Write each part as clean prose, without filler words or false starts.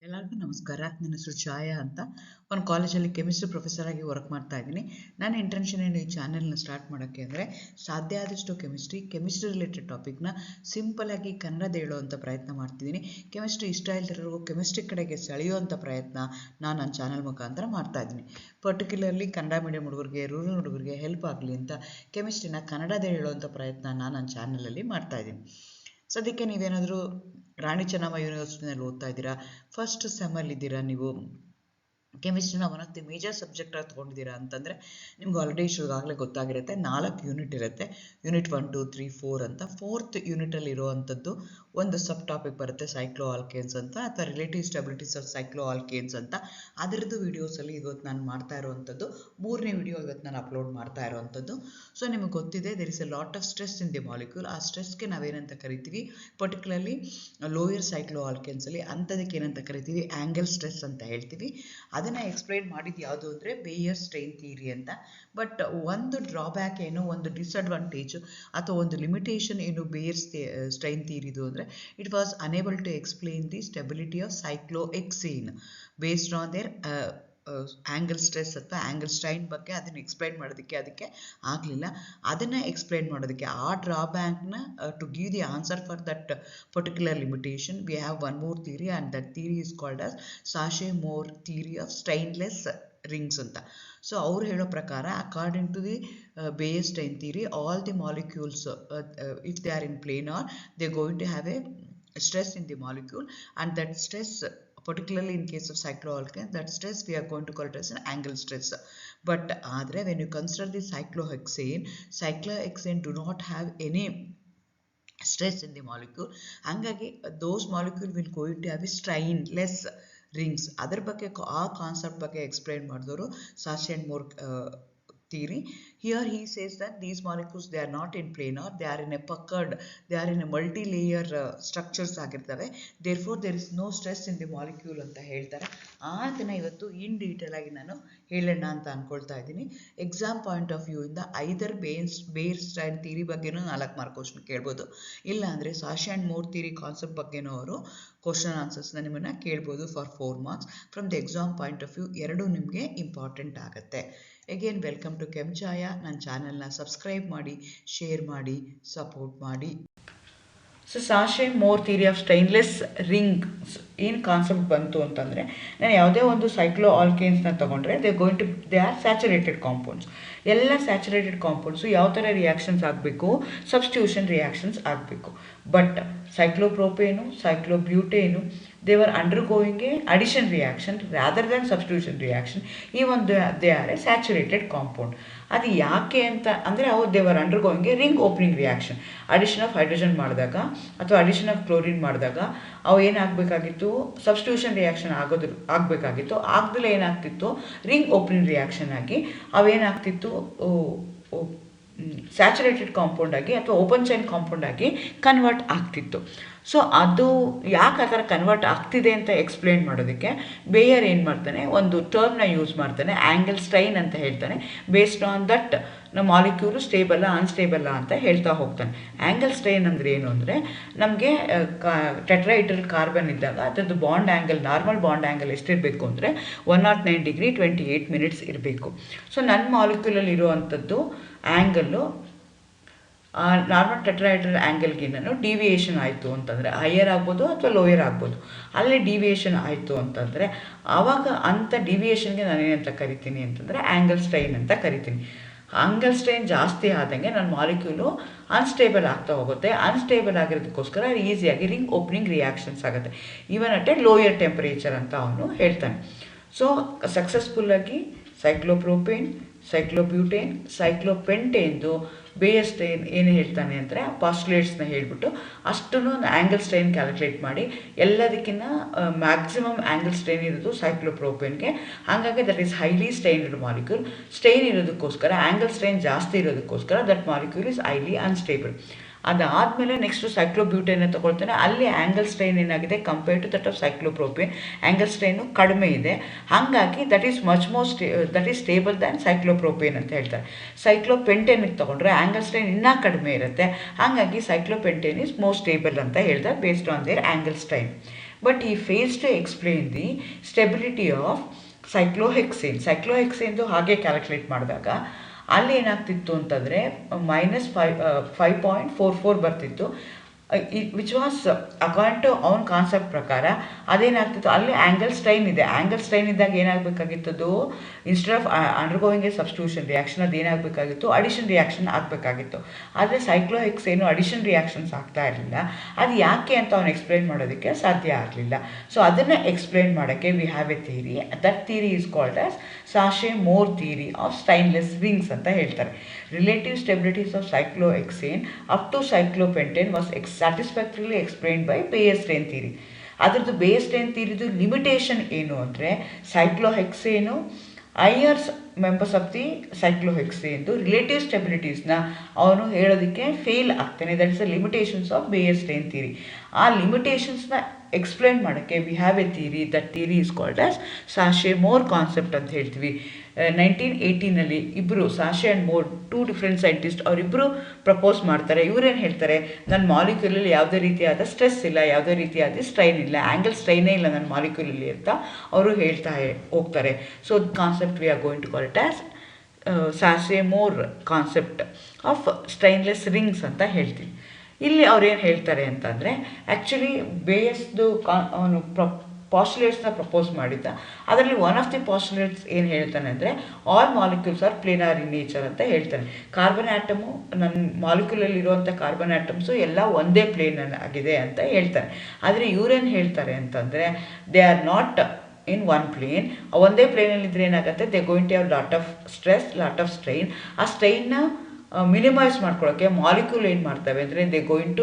ಎಲ್ಲರಿಗೂ ನಮಸ್ಕಾರ. ನನ್ನ ಹೆಸರು ಛಾಯಾ ಅಂತ. ಒಂದು ಕಾಲೇಜಲ್ಲಿ ಕೆಮಿಸ್ಟ್ರಿ ಪ್ರೊಫೆಸರ್ ಆಗಿ ವರ್ಕ್ ಮಾಡ್ತಾ ಇದ್ದೀನಿ. ನನ್ನ ಇಂಟೆನ್ಷನ್ ಏನು ಈ ಚಾನೆಲ್ನ ಸ್ಟಾರ್ಟ್ ಮಾಡೋಕ್ಕೆ ಅಂದರೆ, ಸಾಧ್ಯ ಆದಷ್ಟು ಕೆಮಿಸ್ಟ್ರಿ ರಿಲೇಟೆಡ್ ಟಾಪಿಕ್ನ ಸಿಂಪಲಾಗಿ ಕನ್ನಡದ ಹೇಳುವಂಥ ಪ್ರಯತ್ನ ಮಾಡ್ತಿದ್ದೀನಿ. ಕೆಮಿಸ್ಟ್ರಿ ಇಷ್ಟ ಇಲ್ದಿರೋರ್ಗೂ ಕೆಮಿಸ್ಟ್ರಿ ಕಡೆಗೆ ಸೆಳೆಯುವಂಥ ಪ್ರಯತ್ನ ನಾನು ನನ್ನ ಚಾನಲ್ ಮುಖಾಂತರ ಮಾಡ್ತಾ ಇದ್ದೀನಿ. ಪರ್ಟಿಕ್ಯುಲರ್ಲಿ ಕನ್ನಡ ಮೀಡಿಯಂ ಹುಡುಗರಿಗೆ, ರೂರಲ್ ಹುಡುಗರಿಗೆ ಹೆಲ್ಪ್ ಆಗಲಿ ಅಂತ ಕೆಮಿಸ್ಟ್ರಿನ ಕನ್ನಡದ ಹೇಳುವಂಥ ಪ್ರಯತ್ನ ನಾನು ನನ್ನ ಚಾನಲಲ್ಲಿ ಮಾಡ್ತಾ ಇದ್ದೀನಿ. ಸದ್ಯಕ್ಕೆ ನೀವೇನಾದರೂ ರಾಣಿ ಚೆನ್ನಮ್ಮ ಯೂನಿವರ್ಸಿಟಿನಲ್ಲಿ ಓದ್ತಾ ಇದ್ದೀರಾ, ಫಸ್ಟ್ ಸೆಮ್ಮಲ್ಲಿ ಇದ್ದೀರಾ, ನೀವು ಕೆಮಿಸ್ಟ್ರಿನ one of the major subject ಆಗಿ ತೊಗೊಂಡಿದ್ದೀರಾ ಅಂತಂದರೆ ನಿಮ್ಗೆ ಆಲ್ರೆಡಿ ಇಷ್ಟೊಂದಾಗಲೇ ಗೊತ್ತಾಗಿರುತ್ತೆ. 4 ಯೂನಿಟ್ ಇರುತ್ತೆ. ಯೂನಿಟ್ 1, 2, 3, 4 ಅಂತ. 4th ಯೂನಿಟಲ್ಲಿ ಇರುವಂಥದ್ದು ಒಂದು ಸಬ್ ಟಾಪಿಕ್ ಬರುತ್ತೆ, ಸೈಕ್ಲೋ ಆಲ್ಕೇನ್ಸ್ ಅಂತ, ಅಥವಾ relative stabilities of cycloalkanes ಅಂತ. ಅದರದ್ದು ವೀಡಿಯೋಸಲ್ಲಿ ಇವತ್ತು ನಾನು ಮಾಡ್ತಾ ಇರುವಂಥದ್ದು 3ನೇ ವಿಡಿಯೋ ಇವತ್ತು ನಾನು ಅಪ್ಲೋಡ್ ಮಾಡ್ತಾ ಇರುವಂಥದ್ದು. ಸೊ ನಿಮಗೆ ಗೊತ್ತಿದೆ, there is a lot of stress in the molecule. ಆ ಸ್ಟ್ರೆಸ್ಗೆ ನಾವೇನಂತ ಕರಿತೀವಿ, ಪರ್ಟಿಕ್ಯುಲರ್ಲಿ ಲೋಯರ್ ಸೈಕ್ಲೋ ಆಲ್ಕೇನ್ಸಲ್ಲಿ ಅಂಥದಕ್ಕೆ ಏನಂತ ಕರಿತೀವಿ, ಆ್ಯಂಗಲ್ ಸ್ಟ್ರೆಸ್ ಅಂತ ಹೇಳ್ತೀವಿ. ಅದನ್ನು ಎಕ್ಸ್ಪ್ಲೈನ್ ಮಾಡಿದ್ದು ಯಾವುದು ಅಂದರೆ ಬೇಯರ್ ಸ್ಟ್ರೈನ್ ಥಿಯರಿ ಅಂತ. ಬಟ್ ಒಂದು ಡ್ರಾಬ್ಯಾಕ್ ಏನು, ಒಂದು ಡಿಸ್ಅಡ್ವಾಂಟೇಜು ಅಥವಾ ಒಂದು ಲಿಮಿಟೇಷನ್ ಏನು ಬೇಯರ್ ಸ್ಟ್ರೈನ್ ಥಿಯರಿದು ಅಂದರೆ, it was unable to explain the stability of cyclohexane based on their angle stress ಅಥವಾ ಆ್ಯಂಗಲ್ ಸ್ಟ್ರೈನ್ ಬಗ್ಗೆ ಅದನ್ನು ಎಕ್ಸ್ಪ್ಲೈನ್ ಮಾಡೋದಕ್ಕೆ ಅದಕ್ಕೆ ಆಗಲಿಲ್ಲ. ಅದನ್ನು ಎಕ್ಸ್ಪ್ಲೈನ್ ಮಾಡೋದಕ್ಕೆ ಆ ಡ್ರಾಬ್ಯಾಕ್ನ to give the answer for that particular limitation we have one more theory, and that theory is called as Sachse Mohr theory of strainless rings ಅಂತ. ಸೊ ಅವ್ರು ಹೇಳೋ ಪ್ರಕಾರ, according to the Baeyer strain theory, all the molecules if they are in planar, they are going to have a stress in the molecule, and that stress, particularly in case of cycloalkane, that stress we are going to call it as an angle stress. But adre when you consider the cyclohexane do not have any stress in the molecule, hangagi those molecule will going to have a strainless rings. ಅದರ ಬಗ್ಗೆ ಆ concept ಬಗ್ಗೆ explain ಮಾಡಿದವರು Sachse and Mohr theory. Here he says that these molecules, they are not in planar, they are in a puckered, they are in a multi-layer structures ಆಗಿರ್ತವೆ. Therefore there is no stress in the molecule ಅಂತ ಹೇಳ್ತಾರೆ. ಅದನ್ನು ಇವತ್ತು in detail ಆಗಿ ನಾನು ಹೇಳೋಣ ಅಂತ ಅನ್ಕೊಳ್ತಾ ಇದ್ದೀನಿ. ಎಕ್ಸಾಮ್ ಪಾಯಿಂಟ್ ಆಫ್ ವ್ಯೂ ಇಂದ ಐದರ್ ಬೇಯರ್ ಸ್ಟ್ರೈನ್ ಥಿಯರಿ ಬಗ್ಗೆನೂ 4 ಮಾರ್ಕ್ ಕ್ವಶನ್ ಕೇಳ್ಬೋದು, ಇಲ್ಲ ಅಂದರೆ ಸಾಶೆ ಅಂಡ್ ಮೋರ್ ಥಿಯರಿ ಕಾನ್ಸೆಪ್ಟ್ ಬಗ್ಗೆನೂ ಅವರು ಕ್ವಶನ್ ಆನ್ಸರ್ಸ್ನ ನಿಮ್ಮನ್ನು ಕೇಳ್ಬೋದು for 4 marks. From the exam point of view ಎರಡೂ ನಿಮಗೆ ಇಂಪಾರ್ಟೆಂಟ್ ಆಗುತ್ತೆ. Again welcome to Chemchaya. ನನ್ನ ಚಾನಲ್ನ ಸಬ್ಸ್ಕ್ರೈಬ್ ಮಾಡಿ, ಶೇರ್ ಮಾಡಿ, ಸಪೋರ್ಟ್ ಮಾಡಿ. So Sachse Mohr theory of strainless rings ಏನು ಕಾನ್ಸೆಪ್ಟ್ ಬಂತು ಅಂತಂದರೆ, ನಾನು ಯಾವುದೇ ಒಂದು ಸೈಕ್ಲೋ ಆಲ್ಕೇನ್ಸ್ನ ತೊಗೊಂಡ್ರೆ ದೇ ಆರ್ ಸ್ಯಾಚುರೇಟೆಡ್ ಕಾಂಪೌಂಡ್ಸ್. ಎಲ್ಲ ಸ್ಯಾಚುರೇಟೆಡ್ ಕಾಂಪೌಂಡ್ಸು ಯಾವ ಥರ ರಿಯಾಕ್ಷನ್ಸ್ ಆಗಬೇಕು, ಸಬ್ಸ್ಟಿಟ್ಯೂಷನ್ ರಿಯಾಕ್ಷನ್ಸ್ ಆಗಬೇಕು. But cyclopropane, cyclobutane, they were undergoing a addition reaction rather than substitution reaction, even they are a saturated compound. ಅದು ಯಾಕೆ ಅಂತ ಅಂದರೆ, ಅವು they were undergoing a ring opening reaction. Addition of hydrogen ಮಾಡಿದಾಗ ಅಥವಾ addition of chlorine ಮಾಡಿದಾಗ ಅವು ಏನಾಗಬೇಕಾಗಿತ್ತು, ಸಬ್ಸ್ಟಿಟ್ಯೂಷನ್ ರಿಯಾಕ್ಷನ್ ಆಗಬೇಕಾಗಿತ್ತು. ಆಗದಲ್ಲೇ ಏನಾಗ್ತಿತ್ತು, ರಿಂಗ್ ಓಪನಿಂಗ್ ರಿಯಾಕ್ಷನ್ ಆಗಿ ಅವೇನಾಗ್ತಿತ್ತು, ಸ್ಯಾಚುರೇಟೆಡ್ ಕಾಂಪೌಂಡ್ ಆಗಿ ಅಥವಾ ಓಪನ್ ಚೈನ್ ಕಾಂಪೌಂಡ್ ಆಗಿ ಕನ್ವರ್ಟ್ ಆಗ್ತಿತ್ತು. ಸೊ ಅದು ಯಾಕೆ ಆ ಥರ ಕನ್ವರ್ಟ್ ಆಗ್ತಿದೆ ಅಂತ ಎಕ್ಸ್ಪ್ಲೇನ್ ಮಾಡೋದಕ್ಕೆ ಬೇಯರ್ ಏನು ಮಾಡ್ತಾನೆ, ಒಂದು ಟರ್ಮ್ನ ಯೂಸ್ ಮಾಡ್ತಾನೆ, ಆ್ಯಂಗಲ್ ಸ್ಟ್ರೈನ್ ಅಂತ ಹೇಳ್ತಾನೆ. ಬೇಸ್ಡ್ ಆನ್ ದಟ್ ನಮ್ಮ ಮಾಲಿಕ್ಯೂಲು ಸ್ಟೇಬಲ್ಲ ಅನ್ಸ್ಟೇಬಲ್ಲ ಅಂತ ಹೇಳ್ತಾ ಹೋಗ್ತಾನೆ. ಆ್ಯಂಗಲ್ ಸ್ಟ್ರೈನ್ ಅಂದರೆ ಏನು ಅಂದರೆ, ನಮಗೆ ಟೆಟ್ರಾಹೈಡ್ರಲ್ ಕಾರ್ಬನ್ ಇದ್ದಾಗ ಅದರದ್ದು bond angle, normal bond angle ಎಷ್ಟಿರಬೇಕು ಅಂದರೆ 109 ಡಿಗ್ರಿ 28 ಮಿನಿಟ್ಸ್ ಇರಬೇಕು. ಸೊ ನನ್ನ ಮಾಲಿಕ್ಯೂಲಲ್ಲಿ ಇರುವಂಥದ್ದು ಆ್ಯಂಗಲ್ಲು ನಾರ್ಮಲ್ ಟೆಟ್ರಾಹೈಡ್ರಲ್ ಆ್ಯಂಗಲ್ಗಿನ್ನೂ ಡಿವಿಯೇಷನ್ ಆಯಿತು ಅಂತಂದರೆ, ಹೈಯರ್ ಆಗ್ಬೋದು ಅಥವಾ ಲೋಯರ್ ಆಗ್ಬೋದು, ಅಲ್ಲೇ ಡಿವಿಯೇಷನ್ ಆಯಿತು ಅಂತಂದರೆ ಆವಾಗ ಅಂಥ ಡಿವಿಯೇಷನ್ಗೆ ನಾನೇನಂತ ಕರಿತೀನಿ ಅಂತಂದರೆ ಆ್ಯಂಗಲ್ ಸ್ಟ್ರೈನ್ ಅಂತ ಕರಿತೀನಿ. ಆ್ಯಂಗಲ್ ಸ್ಟ್ರೈನ್ ಜಾಸ್ತಿ ಆದಂಗೆ ನನ್ನ ಮಾಲಿಕ್ಯೂಲು ಅನ್ಸ್ಟೇಬಲ್ ಆಗ್ತಾ ಹೋಗುತ್ತೆ. ಅನ್ಸ್ಟೇಬಲ್ ಆಗಿರೋದಕ್ಕೋಸ್ಕರ ಈಸಿಯಾಗಿ ರಿಂಗ್ ಓಪನಿಂಗ್ ರಿಯಾಕ್ಷನ್ಸ್ ಆಗುತ್ತೆ, even at A lower temperature ಅಂತ ಅವನು ಹೇಳ್ತಾನೆ. ಸೊ ಸಕ್ಸಸ್ಫುಲ್ಲಾಗಿ ಸೈಕ್ಲೋಪ್ರೋಪೇನ್, ಸೈಕ್ಲೋಬ್ಯೂಟೇನ್, ಸೈಕ್ಲೋಪೆಂಟೇನ್ದು ಬೇಯರ್ ಸ್ಟ್ರೈನ್ ಏನು ಹೇಳ್ತಾನೆ ಅಂದರೆ, ಪಾಸ್ಟುಲೇಟ್ಸ್ನ ಹೇಳಿಬಿಟ್ಟು ಅಷ್ಟನ್ನು ಆ್ಯಂಗಲ್ ಸ್ಟ್ರೈನ್ ಕ್ಯಾಲ್ಕುಲೇಟ್ ಮಾಡಿ ಎಲ್ಲದಕ್ಕಿಂತ ಮ್ಯಾಕ್ಸಿಮಮ್ ಆ್ಯಂಗಲ್ ಸ್ಟ್ರೈನ್ ಇರೋದು ಸೈಕ್ಲೋಪ್ರೋಪೇನ್ಗೆ. ಹಾಗಾಗಿ that is highly strained molecule. Strain ಇರೋದಕ್ಕೋಸ್ಕರ, ಆ್ಯಂಗಲ್ ಸ್ಟ್ರೈನ್ ಜಾಸ್ತಿ ಇರೋದಕ್ಕೋಸ್ಕರ that molecule is highly unstable. ಅದಾದಮೇಲೆ ನೆಕ್ಸ್ಟು ಸೈಕ್ಲೋಬ್ಯೂಟೇನ್ ತಗೊಳ್ತಾನೆ. ಅಲ್ಲಿ ಆ್ಯಂಗಲ್ ಸ್ಟ್ರೈನ್ ಏನಾಗಿದೆ compared to that of cyclopropane, angle strain ಕಡಿಮೆ ಇದೆ. ಹಾಗಾಗಿ that is much more that is stable than cyclopropane ಅಂತ ಹೇಳ್ತಾರೆ. ಸೈಕ್ಲೋಪೆಂಟೇನಿಗೆ ತೊಗೊಂಡ್ರೆ ಆ್ಯಂಗಲ್ ಸ್ಟ್ರೈನ್ ಇನ್ನೂ ಕಡಿಮೆ ಇರುತ್ತೆ. ಹಾಗಾಗಿ ಸೈಕ್ಲೋಪೆಂಟೇನ್ ಇಸ್ ಮೋರ್ ಸ್ಟೇಬಲ್ ಅಂತ ಹೇಳ್ತಾರೆ based on their angle strain. But ಈ fails to explain the stability of ಸೈಕ್ಲೋಹೆಕ್ಸೇನ್ದು ಹಾಗೆ ಕ್ಯಾಲ್ಕುಲೇಟ್ ಮಾಡಿದಾಗ ಅಲ್ಲಿ ಏನಾಗ್ತಿತ್ತು ಅಂತಂದರೆ -5.44 ಬರ್ತಿತ್ತು, ವಿಚ್ ವಾಸ್ ಅಕಾರ್ಡಿಂಗ್ ಟು ಅವನ್ ಕಾನ್ಸೆಪ್ಟ್ ಪ್ರಕಾರ ಅದೇನಾಗ್ತಿತ್ತು, ಅಲ್ಲಿ ಆ್ಯಂಗಲ್ ಸ್ಟ್ರೈನ್ ಇದೆ. ಆ್ಯಂಗಲ್ ಸ್ಟ್ರೈನ್ ಇದ್ದಾಗ ಏನಾಗಬೇಕಾಗಿತ್ತು, instead of undergoing a substitution reaction ಅದು ಏನಾಗಬೇಕಾಗಿತ್ತು, ಅಡಿಷನ್ ರಿಯಾಕ್ಷನ್ ಆಗಬೇಕಾಗಿತ್ತು. ಆದರೆ ಸೈಕ್ಲೋಹೆಕ್ಸೇನು ಅಡಿಷನ್ ರಿಯಾಕ್ಷನ್ಸ್ ಆಗ್ತಾ ಇರಲಿಲ್ಲ. ಅದು ಯಾಕೆ ಅಂತ ಅವ್ನು ಎಕ್ಸ್ಪ್ಲೈನ್ ಮಾಡೋದಕ್ಕೆ ಸಾಧ್ಯ ಆಗಲಿಲ್ಲ. ಸೊ ಅದನ್ನು ಎಕ್ಸ್ಪ್ಲೈನ್ ಮಾಡೋಕ್ಕೆ we have a theory. That theory is called as Sachse Mohr theory of strainless rings ಅಂತ ಹೇಳ್ತಾರೆ. Relative stabilities of cyclohexane up to cyclopentane was satisfactorily explained by Baeyer strain theory. ಅದರದ್ದು ಬೇಯರ್-ಸ್ಟೈನ್ ಥಿಯರಿದು limitation ಏನು ಅಂದರೆ, cyclohexane higher members of the ಸೈಕ್ಲೋಹೆಕ್ಸೇನ್ದು relative ಸ್ಟೆಬಿಲಿಟೀಸ್ನ ಅವನು ಹೇಳೋದಕ್ಕೆ ಫೇಲ್ ಆಗ್ತಾನೆ. That is the limitations of Baeyer strain theory. ಆ ಲಿಮಿಟೇಷನ್ಸ್ನ ಎಕ್ಸ್ಪ್ಲೇನ್ ಮಾಡೋಕ್ಕೆ we have a theory. That theory is called as Sachse Mohr concept ಅಂತ ಹೇಳ್ತೀವಿ. 1918 ಇಬ್ಬರು ಸಾಶೆ ಆ್ಯಂಡ್ ಮೋರ್, 2 ಡಿಫ್ರೆಂಟ್ ಸೈಂಟಿಸ್ಟ್, ಅವರಿಬ್ಬರು ಪ್ರಪೋಸ್ ಮಾಡ್ತಾರೆ. ಇವರೇನು ಹೇಳ್ತಾರೆ, ನನ್ನ ಮಾಲಿಕ್ಯೂಲಲ್ಲಿ ಯಾವುದೇ ರೀತಿಯಾದ ಸ್ಟ್ರೆಸ್ ಇಲ್ಲ, ಯಾವುದೇ ರೀತಿಯಾದ ಸ್ಟ್ರೈನ್ ಇಲ್ಲ, ಆ್ಯಂಗಲ್ ಸ್ಟ್ರೈನೇ ಇಲ್ಲ ನನ್ನ ಮಾಲಿಕ್ಯೂಲಲ್ಲಿ ಅಂತ ಅವರು ಹೇಳ್ತಾ ಹೋಗ್ತಾರೆ. So concept we are going to call it as Sachse Mohr concept of strainless rings ಅಂತ ಹೇಳ್ತೀವಿ. ಇಲ್ಲಿ ಅವ್ರೇನು ಹೇಳ್ತಾರೆ ಅಂತಂದರೆ, ಆ್ಯಕ್ಚುಲಿ ಬೇಯಸ್ದು ಅವನು ಪಾಸ್ಟುಲೇಟ್ಸ್ನ ಪ್ರಪೋಸ್ ಮಾಡಿದ್ದ. ಅದರಲ್ಲಿ ಒನ್ ಆಫ್ ದಿ ಪಾಸ್ಟುಲೇಟ್ಸ್ ಏನು ಹೇಳ್ತಾನೆ ಅಂದರೆ, all molecules are planar in nature ಅಂತ ಹೇಳ್ತಾನೆ. ಕಾರ್ಬನ್ ಆಟಮು, ನನ್ನ ಮಾಲಿಕ್ಯೂಲಲ್ಲಿರುವಂಥ ಕಾರ್ಬನ್ ಆಟಮ್ಸು ಎಲ್ಲ ಒಂದೇ ಪ್ಲೇನ್ ಆಗಿದೆ ಅಂತ ಹೇಳ್ತಾನೆ. ಆದರೆ ಇವರೇನು ಹೇಳ್ತಾರೆ ಅಂತಂದರೆ, they are not in one plane. ಒಂದೇ ಪ್ಲೇನಲ್ಲಿದ್ದರೆ ಏನಾಗುತ್ತೆ, they going to have lot of stress, lot of strain. ಆ ಸ್ಟ್ರೈನ್ನ ಮಿನಿಮೈಸ್ ಮಾಡ್ಕೊಳ್ಳೋಕ್ಕೆ ಮಾಲಿಕ್ಯೂಲ್ ಏನು ಮಾಡ್ತವೆ ಅಂದರೆ, they going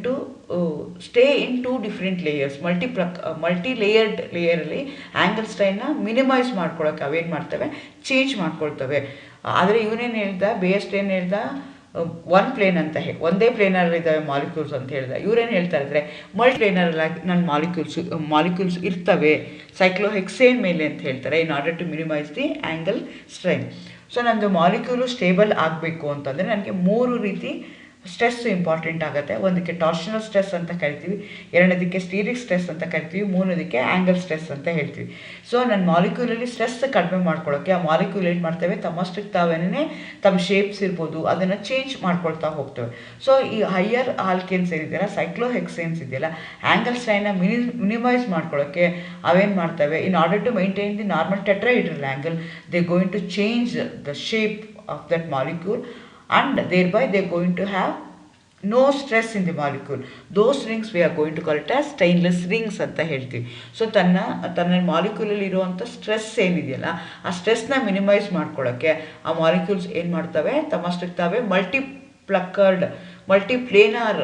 to stay in 2 different layers, multi ಲೇಯರಲ್ಲಿ ಆ್ಯಂಗಲ್ ಸ್ಟ್ರೈನ್ನ ಮಿನಿಮೈಸ್ ಮಾಡ್ಕೊಳ್ಳೋಕೆ ಅವೇನು ಮಾಡ್ತವೆ, ಚೇಂಜ್ ಮಾಡ್ಕೊಳ್ತವೆ. ಆದರೆ ಇವನೇನು ಹೇಳ್ದ, ಬೇಯರ್-ಸ್ಟೈನ್ ಹೇಳ್ದ ಒನ್ ಪ್ಲೇನ್ ಅಂತ ಒಂದೇ ಪ್ಲೇನಲ್ಲಿದ್ದಾವೆ ಮಾಲಿಕ್ಯೂಲ್ಸ್ ಅಂತ ಹೇಳ್ದ. ಇವರೇನು ಹೇಳ್ತಾರೆ ಅಂದರೆ, ಮಲ್ಟಿ ಪ್ಲೇನರಲ್ಲಾಗಿ ನನ್ನ ಮಾಲಿಕ್ಯೂಲ್ಸ್ ಇರ್ತವೆ ಸೈಕ್ಲೋಹೆಕ್ಸೇನ್ ಮೇಲೆ ಅಂತ ಹೇಳ್ತಾರೆ, in order to minimise the angle strain. So ನನ್ನದು ಮಾಲಿಕ್ಯೂಲು ಸ್ಟೇಬಲ್ ಆಗಬೇಕು ಅಂತಂದರೆ ನನಗೆ 3 ರೀತಿ ಸ್ಟ್ರೆಸ್ಸು ಇಂಪಾರ್ಟೆಂಟ್ ಆಗುತ್ತೆ. ಒಂದಕ್ಕೆ ಟಾರ್ಷನಲ್ ಸ್ಟ್ರೆಸ್ ಅಂತ ಕರಿತೀವಿ, ಎರಡನೇದಕ್ಕೆ ಸ್ಟೀರಿಕ್ ಸ್ಟ್ರೆಸ್ ಅಂತ ಕರಿತೀವಿ, ಮೂರನೇದಕ್ಕೆ ಆ್ಯಂಗಲ್ ಸ್ಟ್ರೆಸ್ ಅಂತ ಹೇಳ್ತೀವಿ. ಸೊ ನನ್ನ ಮಾಲಿಕ್ಯೂಲಲ್ಲಿ ಸ್ಟ್ರೆಸ್ ಕಡಿಮೆ ಮಾಡ್ಕೊಳ್ಳೋಕ್ಕೆ ಆ ಮಾಲಿಕ್ಯೂಲ್ ಏನು ಮಾಡ್ತವೆ, ತಮ್ಮಷ್ಟಕ್ಕೆ ತಾವೇನೇ ತಮ್ಮ ಶೇಪ್ಸ್ ಇರ್ಬೋದು ಅದನ್ನು ಚೇಂಜ್ ಮಾಡ್ಕೊಳ್ತಾ ಹೋಗ್ತವೆ. ಸೊ ಈ ಹೈಯರ್ ಆಲ್ಕೇನ್ಸ್ ಏನಿದೆಯಲ್ಲ, ಸೈಕ್ಲೋಹೆಕ್ಸೇನ್ಸ್ ಇದೆಯಲ್ಲ, ಆ್ಯಂಗಲ್ ಸ್ಟ್ರೈನ್ನ ಮಿನಿಮೈಸ್ ಮಾಡ್ಕೊಳ್ಳೋಕ್ಕೆ ಅವೇನು ಮಾಡ್ತವೆ, in order to maintain the normal tetrahedral angle, they going to change the shape of that molecule and thereby they are going to have no stress in the molecule. Those rings we are going to call it as stainless rings ಅಂತ ಹೇಳ್ತೀವಿ. So ತನ್ನ ಮಾಲಿಕ್ಯೂಲಲ್ಲಿ ಇರುವಂಥ stress ಏನಿದೆಯಲ್ಲ, ಆ ಸ್ಟ್ರೆಸ್ನ minimise ಮಾಡ್ಕೊಳ್ಳೋಕ್ಕೆ ಆ molecules ಏನು ಮಾಡ್ತವೆ, ತಮ್ಮಷ್ಟಕ್ಕೆ ತಾವೇ ಮಲ್ಟಿಪ್ಲೇನಾರ್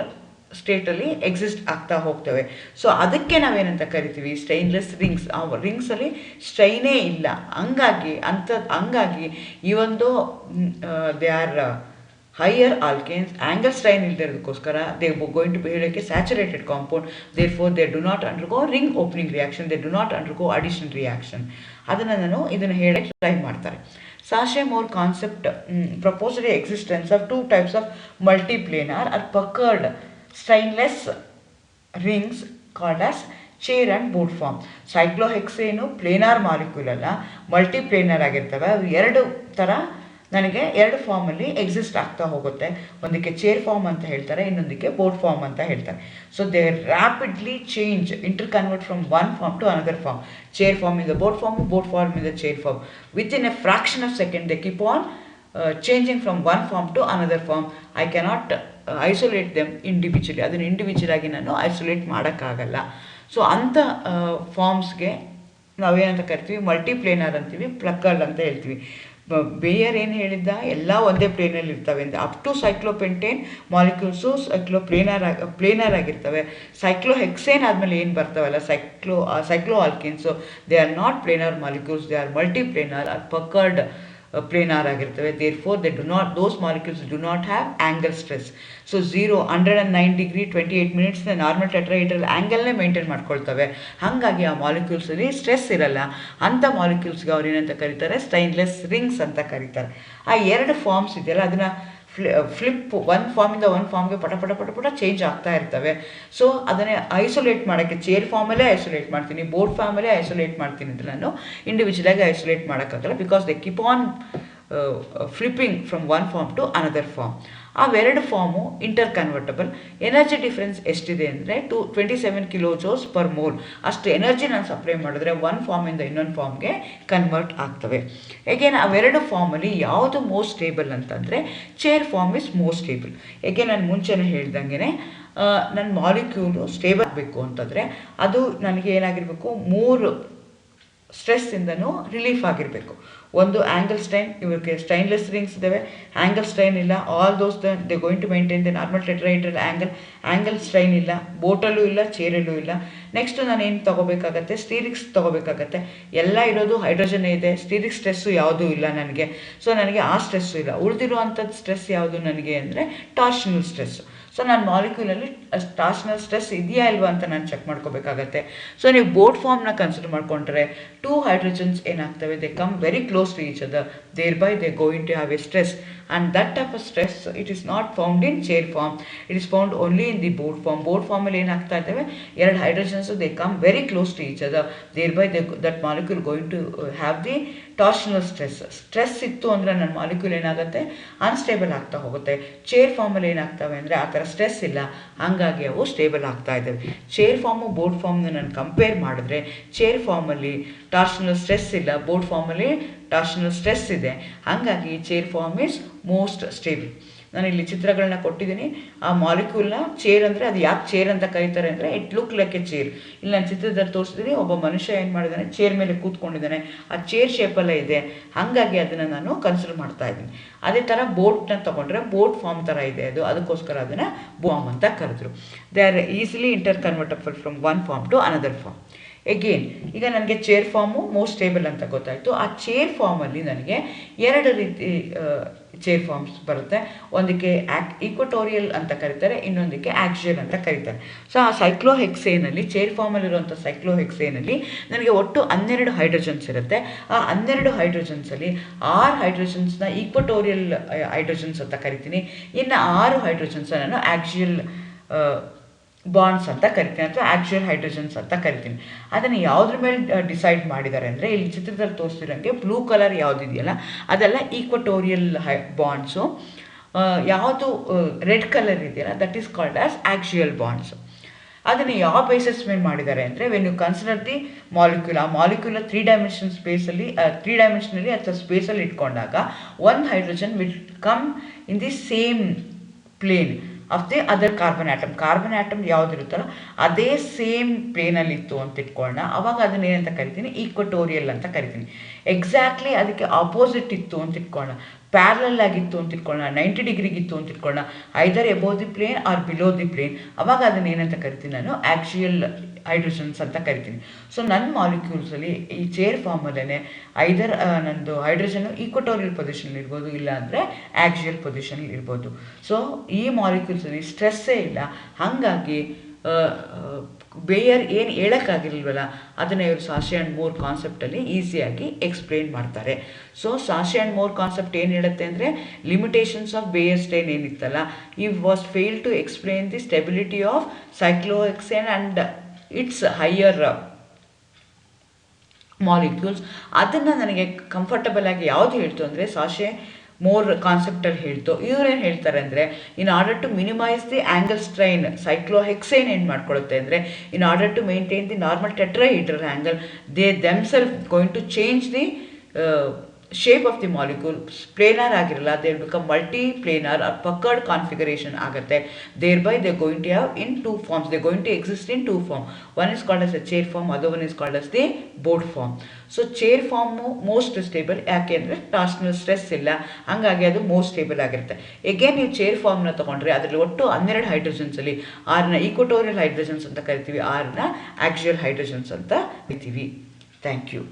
ಸ್ಟೇಟಲ್ಲಿ ಎಕ್ಸಿಸ್ಟ್ ಆಗ್ತಾ ಹೋಗ್ತವೆ. ಸೊ ಅದಕ್ಕೆ ನಾವೇನಂತ ಕರಿತೀವಿ, ಸ್ಟೈನ್ಲೆಸ್ ರಿಂಗ್ಸ್. ಆ ರಿಂಗ್ಸಲ್ಲಿ ಸ್ಟ್ರೈನೇ ಇಲ್ಲ. ಹಂಗಾಗಿ ಈ ಒಂದು they are higher alkanes, angle strain ಇಲ್ದಿರೋದಕ್ಕೋಸ್ಕರ ದೇ ಗೋಯಿಂಗ್ ಟು ಹೇಳೋಕ್ಕೆ saturated compound, therefore they do not undergo ring opening reaction, they do not undergo addition reaction. ಇದನ್ನು ಹೇಳಕ್ಕೆ ಟ್ರೈ ಮಾಡ್ತಾರೆ. Sachse Mohr concept proposed the existence of 2 types of multiplanar or puckered strainless rings called as chair and board form. Cyclohexane planar molecule ಅಲ್ಲ, multiplanar ಆಗಿರ್ತವೆ. ಅವು 2 ಥರ ನನಗೆ 2 ಫಾರ್ಮಲ್ಲಿ exist ಆಗ್ತಾ ಹೋಗುತ್ತೆ. ಒಂದಕ್ಕೆ ಚೇರ್ ಫಾರ್ಮ್ ಅಂತ ಹೇಳ್ತಾರೆ, ಇನ್ನೊಂದಕ್ಕೆ ಬೋರ್ಡ್ ಫಾರ್ಮ್ ಅಂತ ಹೇಳ್ತಾರೆ. So they rapidly change, interconvert from one form to another form. Chair form ಇಂದ ಬೋರ್ಡ್ ಫಾರ್ಮ್, ಬೋರ್ಡ್ ಫಾರ್ಮ್ ಇಂದ chair form. Within a fraction of second they keep on changing from one form to another form. I cannot isolate them individually. ಅದನ್ನು individual ಆಗಿ ನಾನು isolate ಮಾಡೋಕ್ಕಾಗಲ್ಲ. So ಅಂಥ ಫಾರ್ಮ್ಸ್ಗೆ ನಾವೇನಂತ ಕರಿತೀವಿ, ಮಲ್ಟಿಪ್ಲೇನರ್ ಅಂತೀವಿ, ಪ್ಲಕ್ಕರ್ಡ್ ಅಂತ ಹೇಳ್ತೀವಿ. ಬೇಯರ್ ಏನು ಹೇಳಿದ್ದ, ಎಲ್ಲ ಒಂದೇ ಪ್ಲೇನಲ್ಲಿ ಇರ್ತವೆ ಅಂತ. Up to cyclopentane molecules planar ಆಗಿರ್ತವೆ. ಸೈಕ್ಲೋಹೆಕ್ಸೇನ್ ಆದಮೇಲೆ ಏನು ಬರ್ತಾವಲ್ಲ cycloalkanes, they are not planar molecules, they are multiplanar or puckered planar ಆಗಿರ್ತವೆ. therefore those molecules do not have angle stress. So 109 degree 28 minutes normal tetrahedral ಆ್ಯಂಗಲ್ನೇ maintain ಮಾಡ್ಕೊಳ್ತವೆ. ಹಾಗಾಗಿ ಆ ಮಾಲಿಕ್ಯೂಲ್ಸಲ್ಲಿ stress ಇರಲ್ಲ. ಅಂಥ ಮಾಲಿಕ್ಯೂಲ್ಸ್ಗೆ ಅವ್ರು ಏನಂತ ಕರೀತಾರೆ, ಸ್ಟೈನ್ಲೆಸ್ ರಿಂಗ್ಸ್ ಅಂತ ಕರೀತಾರೆ. ಆ 2 ಫಾರ್ಮ್ಸ್ ಇದೆಯಲ್ಲ, ಅದನ್ನು ಫ್ಲಿಪ್ ಒನ್ ಫಾರ್ಮಿಂದ ಒನ್ ಫಾರ್ಮ್ಗೆ ಪಟ ಚೇಂಜ್ ಆಗ್ತಾ ಇರ್ತವೆ. ಸೊ ಅದನ್ನೇ ಐಸೋಲೇಟ್ ಮಾಡೋಕ್ಕೆ ಚೇರ್ ಫಾರ್ಮಲ್ಲೇ ಐಸೋಲೇಟ್ ಮಾಡ್ತೀನಿ, ಬೋರ್ಡ್ ಫಾರ್ಮಲ್ಲೇ ಐಸೋಲೇಟ್ ಮಾಡ್ತೀನಿ ಅಂದರೆ ನಾನು ಇಂಡಿವಿಜುವಲಾಗಿ ಐಸೋಲೇಟ್ ಮಾಡೋಕ್ಕಾಗಲ್ಲ, because they keep on flipping from one form to another form. ಅವೆರಡು form interconvertible. Energy difference ಎಷ್ಟಿದೆ ಅಂದರೆ 27 ಕಿಲೋ ಜೌಲ್ಸ್ ಪರ್ ಮೋಲ್ ಅಷ್ಟು ಎನರ್ಜಿ ನಾನು ಸಪ್ಲೈ ಮಾಡಿದ್ರೆ ಒಂದು ಫಾರ್ಮಿಂದ ಇನ್ನೊಂದು ಫಾರ್ಮ್ಗೆ ಕನ್ವರ್ಟ್ ಆಗ್ತವೆ. ಹೇಗೇನು ಅವೆರಡು ಫಾರ್ಮಲ್ಲಿ ಯಾವುದು ಮೋಸ್ಟ್ ಸ್ಟೇಬಲ್ ಅಂತಂದರೆ chair form is most stable. ಹೇಗೆ ನಾನು ಮುಂಚೆನೇ ಹೇಳ್ದಂಗೆ ನನ್ನ ಮಾಲಿಕ್ಯೂಲು ಸ್ಟೇಬಲ್ ಆಗಬೇಕು ಅಂತಂದರೆ ಅದು ನನಗೆ ಏನಾಗಿರಬೇಕು, 3 ಸ್ಟ್ರೆಸ್ಸಿಂದನೂ ರಿಲೀಫ್ ಆಗಿರಬೇಕು. ಒಂದು ಆ್ಯಂಗಲ್ ಸ್ಟ್ರೈನ್, ಇವರಿಗೆ ಸ್ಟೈನ್ಲೆಸ್ ರಿಂಗ್ಸ್ ಇದ್ದಾವೆ, ಆ್ಯಂಗಲ್ ಸ್ಟ್ರೈನ್ ಇಲ್ಲ, all those they going to maintain the normal tetrahedral angle strain ಇಲ್ಲ, ಬೋಟಲ್ಲೂ ಇಲ್ಲ, ಚೇರಲ್ಲೂ ಇಲ್ಲ. ನೆಕ್ಸ್ಟ್ ನಾನು ಏನು ತೊಗೋಬೇಕಾಗತ್ತೆ, ಸ್ಟೀರಿಕ್ಸ್ ತೊಗೋಬೇಕಾಗತ್ತೆ. ಎಲ್ಲ ಇರೋದು ಹೈಡ್ರೋಜನ್ನೇ ಇದೆ, ಸ್ಟೀರಿಕ್ ಸ್ಟ್ರೆಸ್ಸು ಯಾವುದೂ ಇಲ್ಲ ನನಗೆ. ಸೊ ನನಗೆ ಆ ಸ್ಟ್ರೆಸ್ಸು ಇಲ್ಲ. ಉಳಿದಿರುವಂಥದ್ದು ಸ್ಟ್ರೆಸ್ ಯಾವುದು ನನಗೆ ಅಂದರೆ ಟಾರ್ಷನಲ್ ಸ್ಟ್ರೆಸ್ಸು. ಸೊ ನಾನು ಮಾಲಿಕ್ಯೂಲಲ್ಲಿ ಟಾರ್ಷನಲ್ ಸ್ಟ್ರೆಸ್ ಇದೆಯಾ ಇಲ್ವಾ ಅಂತ ನಾನು ಚೆಕ್ ಮಾಡ್ಕೋಬೇಕಾಗತ್ತೆ. ಸೊ ನೀವು ಬೋರ್ಡ್ ಫಾರ್ಮ್ನ ಕನ್ಸಿಡರ್ ಮಾಡ್ಕೊಂಡ್ರೆ 2 ಹೈಡ್ರೋಜನ್ಸ್ ಏನಾಗ್ತವೆ, they come very close to each other, thereby they going to have a stress. And that type of stress it is not found in chair form, it is found only in the boat form. Boat ಫಾರ್ಮಲ್ಲಿ ಏನಾಗ್ತಾ ಇದ್ದಾವೆ, 2 hydrogens they come very close to each other, thereby that molecule going to have the torsional stress ಇತ್ತು ಅಂದರೆ ನನ್ನ molecule ಏನಾಗುತ್ತೆ, unstable ಆಗ್ತಾ ಹೋಗುತ್ತೆ. Chair ಫಾರ್ಮಲ್ಲಿ ಏನಾಗ್ತವೆ ಅಂದರೆ ಆ ಥರ ಸ್ಟ್ರೆಸ್ ಇಲ್ಲ, ಹಾಗಾಗಿ ಅವು ಸ್ಟೇಬಲ್ ಆಗ್ತಾ ಇದ್ದಾವೆ. ಚೇರ್ ಫಾರ್ಮು ಬೋರ್ಡ್ ಫಾರ್ಮ್ನ ನಾನು ಕಂಪೇರ್ ಮಾಡಿದ್ರೆ ಚೇರ್ ಫಾರ್ಮಲ್ಲಿ ಟಾರ್ಷನಲ್ ಸ್ಟ್ರೆಸ್ ಇಲ್ಲ, ಬೋರ್ಡ್ ಫಾರ್ಮಲ್ಲಿ ಟಾರ್ಷನಲ್ ಸ್ಟ್ರೆಸ್ ಇದೆ, ಹಾಗಾಗಿ chair form is most stable. ನಾನು ಇಲ್ಲಿ ಚಿತ್ರಗಳನ್ನ ಕೊಟ್ಟಿದ್ದೀನಿ. ಆ ಮಾಲಿಕ್ಯೂಲ್ನ ಚೇರ್ ಅಂದರೆ ಅದು ಯಾಕೆ ಚೇರ್ ಅಂತ ಕರೀತಾರೆ ಅಂದರೆ it look like A chair. ಇಲ್ಲಿ ನಾನು ಚಿತ್ರದಲ್ಲಿ ತೋರಿಸಿದ್ದೀನಿ, ಒಬ್ಬ ಮನುಷ್ಯ ಏನು ಮಾಡಿದ್ದಾನೆ, ಚೇರ್ ಮೇಲೆ ಕೂತ್ಕೊಂಡಿದ್ದಾನೆ, ಆ ಚೇರ್ ಶೇಪಲ್ಲೇ ಇದೆ, ಹಾಗಾಗಿ ಅದನ್ನು ನಾನು ಕನ್ಸಿಡರ್ ಮಾಡ್ತಾ ಇದ್ದೀನಿ. ಅದೇ ಥರ ಬೋಟ್ನ ತೊಗೊಂಡ್ರೆ ಬೋಟ್ ಫಾರ್ಮ್ ಥರ ಇದೆ ಅದು, ಅದಕ್ಕೋಸ್ಕರ ಅದನ್ನು ಫಾರ್ಮ್ ಅಂತ ಕರೆದ್ರು. They are easily interconvertible from one form to another form. Again ಈಗ ನನಗೆ ಚೇರ್ ಫಾರ್ಮು ಮೋಸ್ಟ್ ಸ್ಟೇಬಲ್ ಅಂತ ಗೊತ್ತಾಯಿತು. ಆ ಚೇರ್ ಫಾರ್ಮಲ್ಲಿ ನನಗೆ 2 ರೀತಿ ಚೇರ್ ಫಾರ್ಮ್ಸ್ ಬರುತ್ತೆ. ಒಂದಕ್ಕೆ ಈಕ್ವಟೋರಿಯಲ್ ಅಂತ ಕರೀತಾರೆ, ಇನ್ನೊಂದಕ್ಕೆ ಆಕ್ಸಿಯಲ್ ಅಂತ ಕರೀತಾರೆ. ಸೊ ಆ ಸೈಕ್ಲೋಹೆಕ್ಸೇನಲ್ಲಿ, ಚೇರ್ ಫಾರ್ಮಲ್ಲಿರುವಂಥ ಸೈಕ್ಲೋಹೆಕ್ಸೇನಲ್ಲಿ ನನಗೆ ಒಟ್ಟು 12 ಹೈಡ್ರೋಜನ್ಸ್ ಇರುತ್ತೆ. ಆ 12 ಹೈಡ್ರೋಜನ್ಸಲ್ಲಿ 6 ಹೈಡ್ರೋಜನ್ಸ್ನ ಈಕ್ವಟೋರಿಯಲ್ ಹೈಡ್ರೋಜನ್ಸ್ ಅಂತ ಕರಿತೀನಿ, ಇನ್ನು 6 ಹೈಡ್ರೋಜನ್ಸ್ ನಾನು ಆಕ್ಸಿಯಲ್ ಬಾಂಡ್ಸ್ ಅಂತ ಕರಿತೀನಿ, ಅಥವಾ ಆಕ್ಸಿಯಲ್ ಹೈಡ್ರೋಜನ್ಸ್ ಅಂತ ಕರಿತೀನಿ. ಅದನ್ನು ಯಾವುದ್ರ ಮೇಲೆ ಡಿಸೈಡ್ ಮಾಡಿದ್ದಾರೆ ಅಂದರೆ ಇಲ್ಲಿ ಚಿತ್ರದಲ್ಲಿ ತೋರಿಸ್ತಿರೋಂಗೆ ಬ್ಲೂ ಕಲರ್ ಯಾವುದಿದೆಯಲ್ಲ ಅದೆಲ್ಲ ಈಕ್ವಟೋರಿಯಲ್ ಬಾಂಡ್ಸು, ಯಾವುದು ರೆಡ್ ಕಲರ್ ಇದೆಯಲ್ಲ that is called as axial bonds. ಅದನ್ನು ಯಾವ ಬೇಸಿಸ್ ಮೇಲೆ ಮಾಡಿದ್ದಾರೆ ಅಂದರೆ when you consider the molecule, ಆ ಮಾಲಿಕ್ಯೂಲ್ 3 ಡೈಮೆನ್ಷನ್ ಸ್ಪೇಸಲ್ಲಿ 3 ಡೈಮೆನ್ಷನಲ್ಲಿ ಅಥವಾ ಸ್ಪೇಸಲ್ಲಿ ಇಟ್ಕೊಂಡಾಗ ಒಂದು hydrogen will come in the same plane of the other carbon atom ಯಾವುದಿರುತ್ತಲ್ಲ ಅದೇ ಸೇಮ್ ಪ್ಲೇನಲ್ಲಿ ಇತ್ತು ಅಂತ ಇಟ್ಕೊಳ್ಳೋಣ. ಅವಾಗ ಅದನ್ನ ಏನಂತ ಕರಿತೀನಿ, ಈಕ್ವಟೋರಿಯಲ್ ಅಂತ ಕರಿತೀನಿ. ಎಕ್ಸಾಕ್ಟ್ಲಿ ಅದಕ್ಕೆ ಆಪೋಸಿಟ್ ಇತ್ತು ಅಂತ ಇಟ್ಕೊಳ್ಳೋಣ, ಪ್ಯಾರಲಲ್ ಆಗಿತ್ತು ಅಂತ ಇಟ್ಕೊಳ್ಳೋಣ, 90 ಡಿಗ್ರಿಗಿತ್ತು ಅಂತ ಇಟ್ಕೊಳ್ಳೋಣ, either above the plane or below the plane, ಅವಾಗ ಅದನ್ನ ಏನಂತ ಕರಿತೀನಿ ನಾನು, ಆಕ್ಸಿಯಲ್ ಹೈಡ್ರೋಜನ್ಸ್ ಅಂತ ಕರಿತೀನಿ. ಸೊ ನನ್ನ ಮಾಲಿಕ್ಯೂಲ್ಸಲ್ಲಿ ಈ ಚೇರ್ ಫಾರ್ಮಲ್ಲೇ ಐದರ್ ನಂದು ಹೈಡ್ರೋಜನು ಈಕ್ವಟೋರಿಯಲ್ ಪೊಸಿಷನಲ್ಲಿ ಇರ್ಬೋದು, ಇಲ್ಲ ಅಂದರೆ ಆಕ್ಸಿಯಲ್ ಪೊಸಿಷನಲ್ಲಿ ಇರ್ಬೋದು. ಸೊ ಈ ಮಾಲಿಕ್ಯೂಲ್ಸಲ್ಲಿ ಸ್ಟ್ರೆಸ್ಸೇ ಇಲ್ಲ, ಹಾಗಾಗಿ ಬೇಯರ್ ಏನು ಹೇಳೋಕ್ಕಾಗಿಲ್ವಲ್ಲ ಅದನ್ನು ಇವರು ಸಾಶೆ ಆ್ಯಂಡ್ ಮೋರ್ ಕಾನ್ಸೆಪ್ಟಲ್ಲಿ ಈಸಿಯಾಗಿ ಎಕ್ಸ್ಪ್ಲೇನ್ ಮಾಡ್ತಾರೆ. So Sachse and Mohr concept ಏನು ಹೇಳುತ್ತೆ ಅಂದರೆ ಲಿಮಿಟೇಷನ್ಸ್ ಆಫ್ ಬೇಯರ್ ಸ್ಟೈನ್ ಏನಿತ್ತಲ್ಲ, he was fail to explain the stability of cyclohexane and its higher molecules. ಅದನ್ನು ನನಗೆ ಕಂಫರ್ಟಬಲ್ ಆಗಿ ಯಾವುದು ಹೇಳ್ತು ಅಂದರೆ ಸಾಶೆ ಮೋರ್ ಕಾನ್ಸೆಪ್ಟಲ್ಲಿ ಹೇಳ್ತು. ಇವರೇನು ಹೇಳ್ತಾರೆ ಅಂದರೆ in order to minimise the angle strain, cyclohexane ಏನು ಮಾಡ್ಕೊಳುತ್ತೆ ಅಂದರೆ in order to maintain the normal tetrahedral angle, they themself going to change the shape of the molecule. Planar ಆಗಿರಲ್ಲ, they will become multi-planar or puckered configuration ಆಗುತ್ತೆ. Thereby they are going to have in 2 forms, they are going to exist in 2 forms. One is called as a chair form, other one is called as the board form. So chair form most stable ಯಾಕೆ ಅಂದರೆ torsional stress ಇಲ್ಲ, ಹಾಗಾಗಿ ಅದು most stable ಆಗಿರುತ್ತೆ. Again ನೀವು chair ಫಾರ್ಮ್ನ ತೊಗೊಂಡ್ರೆ ಅದರಲ್ಲಿ ಒಟ್ಟು 12 ಹೈಡ್ರೋಜನ್ಸಲ್ಲಿ 6ನ ಈಕ್ವಟೋರಿಯಲ್ ಹೈಡ್ರೋಜನ್ಸ್ ಅಂತ ಕರಿತೀವಿ, 6ನ ಆಕ್ಸಿಯಲ್ ಹೈಡ್ರೋಜನ್ಸ್ ಅಂತ ಕರಿತೀವಿ. Thank you.